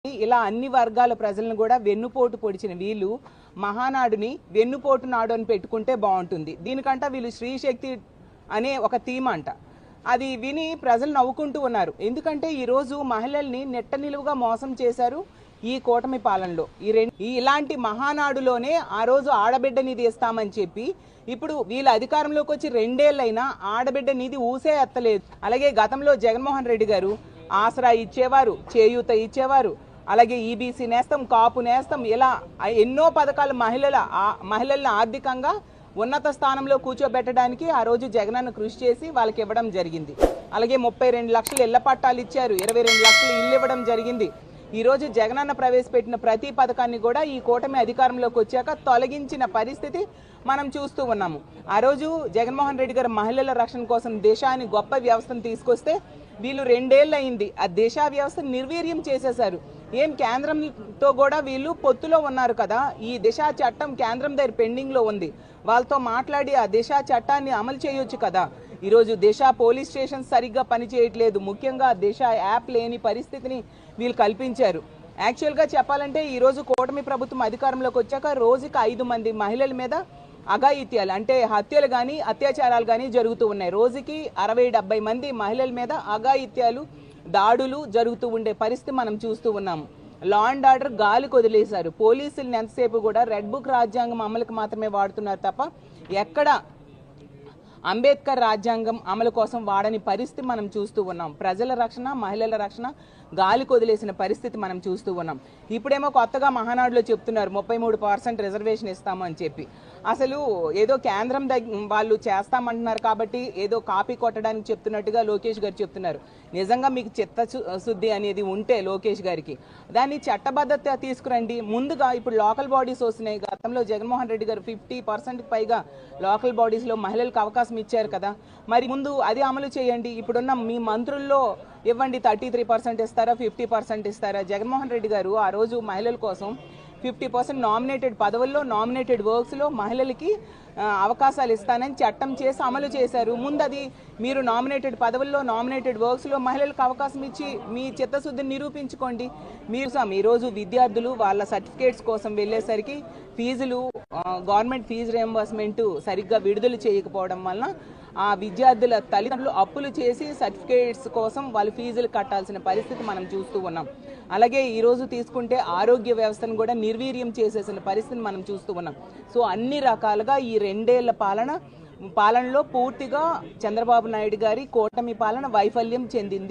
ఇలా అన్ని వర్గాల ప్రజలను కూడా వెన్నుపోటు పొడిచిన వీళ్ళు మహానాడుని వెన్నుపోటు నాడు అని పెట్టుకుంటే బాగుంటుంది. దీనికంట వీళ్ళు శ్రీశక్తి అనే ఒక థీమ్ అంట. అది విని ప్రజలు నవ్వుకుంటూ ఉన్నారు. ఎందుకంటే ఈరోజు మహిళల్ని నెట్ట నిలువుగా మోసం చేశారు ఈ కూటమి పాలనలో. ఇలాంటి మహానాడులోనే ఆ రోజు ఆడబిడ్డ నిధి ఇస్తామని చెప్పి ఇప్పుడు వీళ్ళ అధికారంలోకి వచ్చి 2 ఏళ్ళైనా ఆడబిడ్డ నిధి ఊసే ఎత్తలేదు. అలాగే గతంలో జగన్మోహన్ రెడ్డి గారు ఆసరా ఇచ్చేవారు, చేయూత ఇచ్చేవారు, అలాగే ఈబీసీ నేస్తం, కాపు నేస్తం, ఇలా ఎన్నో పథకాలు మహిళలను ఆర్థికంగా ఉన్నత స్థానంలో కూర్చోబెట్టడానికి ఆ రోజు జగనన్న కృషి చేసి వాళ్ళకి ఇవ్వడం జరిగింది. అలాగే 32 లక్షలు ఇళ్ల పట్టాలు ఇచ్చారు, 22 లక్షలు ఇల్లు ఇవ్వడం జరిగింది. ఈరోజు జగనన్న ప్రవేశపెట్టిన ప్రతి పథకాన్ని కూడా ఈ కూటమి అధికారంలోకి వచ్చాక తొలగించిన పరిస్థితి మనం చూస్తూ ఉన్నాము. ఆ రోజు జగన్మోహన్ రెడ్డి గారు మహిళల రక్షణ కోసం దేశాన్ని గొప్ప వ్యవస్థను తీసుకొస్తే వీళ్ళు 2 ఏళ్ళు అయింది ఆ దేశ వ్యవస్థను నిర్వీర్యం చేసేశారు. ఏం కేంద్రంతో కూడా వీళ్ళు పొత్తులో ఉన్నారు కదా, ఈ దిశా చట్టం కేంద్రం దగ్గర పెండింగ్లో ఉంది, వాళ్ళతో మాట్లాడి ఆ దిశా చట్టాన్ని అమలు చేయొచ్చు కదా. ఈరోజు దిశ పోలీస్ స్టేషన్ సరిగ్గా పనిచేయట్లేదు, ముఖ్యంగా దిశ యాప్ లేని పరిస్థితిని వీళ్ళు కల్పించారు. యాక్చువల్గా చెప్పాలంటే ఈరోజు కూటమి ప్రభుత్వం అధికారంలోకి వచ్చాక రోజుకి 5 మంది మహిళల మీద అఘాయిత్యాలు అంటే హత్యలు కానీ అత్యాచారాలు కానీ జరుగుతూ ఉన్నాయి. రోజుకి 60-70 మంది మహిళల మీద అఘాయిత్యాలు, దాడులు జరుగుతూ ఉండే పరిస్థితి మనం చూస్తూ ఉన్నాము. లా అండ్ ఆర్డర్ గాలికి వదిలేశారు. పోలీసులను ఎంతసేపు కూడా రెడ్ బుక్ రాజ్యాంగం అమలుకి మాత్రమే వాడుతున్నారు తప్ప ఎక్కడ అంబేద్కర్ రాజ్యాంగం అమలు కోసం వాడని పరిస్థితి మనం చూస్తూ ఉన్నాం. ప్రజల రక్షణ, మహిళల రక్షణ గాలికి వదిలేసిన పరిస్థితి మనం చూస్తూ ఉన్నాం. ఇప్పుడేమో కొత్తగా మహానాడులో చెప్తున్నారు 33% రిజర్వేషన్ ఇస్తాము అని చెప్పి. అసలు ఏదో కేంద్రం వాళ్ళు చేస్తామంటున్నారు కాబట్టి ఏదో కాపీ కొట్టడానికి చెప్తున్నట్టుగా లోకేష్ గారు చెప్తున్నారు. నిజంగా మీకు చిత్తశుద్ధి అనేది ఉంటే లోకేష్ గారికి దాన్ని చట్టబద్ధత తీసుకురండి. ముందుగా ఇప్పుడు లోకల్ బాడీస్ వస్తున్నాయి. గతంలో జగన్మోహన్ రెడ్డి గారు 50% పైగా లోకల్ బాడీస్లో మహిళలకు అవకాశం ఇచ్చారు కదా, మరి ముందు అది అమలు చేయండి. ఇప్పుడున్న మీ మంత్రుల్లో ఇవ్వండి, 33% ఇస్తారా, 50% ఇస్తారా? జగన్మోహన్ రెడ్డి గారు ఆ రోజు మహిళల కోసం 50% నామినేటెడ్ పదవుల్లో, నామినేటెడ్ వర్క్స్లో మహిళలకి అవకాశాలు ఇస్తానని చట్టం చేసి అమలు చేశారు. ముందు అది మీరు నామినేటెడ్ పదవుల్లో, నామినేటెడ్ వర్క్స్లో మహిళలకు అవకాశం ఇచ్చి మీ చిత్తశుద్ధిని నిరూపించుకోండి. ఈరోజు విద్యార్థులు వాళ్ళ సర్టిఫికేట్స్ కోసం వెళ్ళేసరికి ఫీజులు, గవర్నమెంట్ ఫీజు రియంబర్స్మెంట్ సరిగ్గా విడుదల చేయకపోవడం వలన ఆ విద్యార్థుల తల్లిదండ్రులు అప్పులు చేసి సర్టిఫికేట్స్ కోసం వాళ్ళు ఫీజులు కట్టాల్సిన పరిస్థితి మనం చూస్తూ ఉన్నాం. అలాగే ఈరోజు తీసుకుంటే ఆరోగ్య వ్యవస్థను కూడా నిర్వీర్యం చేసేసిన పరిస్థితిని మనం చూస్తూ ఉన్నాం. సో అన్ని రకాలుగా ఈ 2 ఏళ్ల పాలనలో పూర్తిగా చంద్రబాబు నాయుడు గారి కూటమి పాలన వైఫల్యం చెందింది.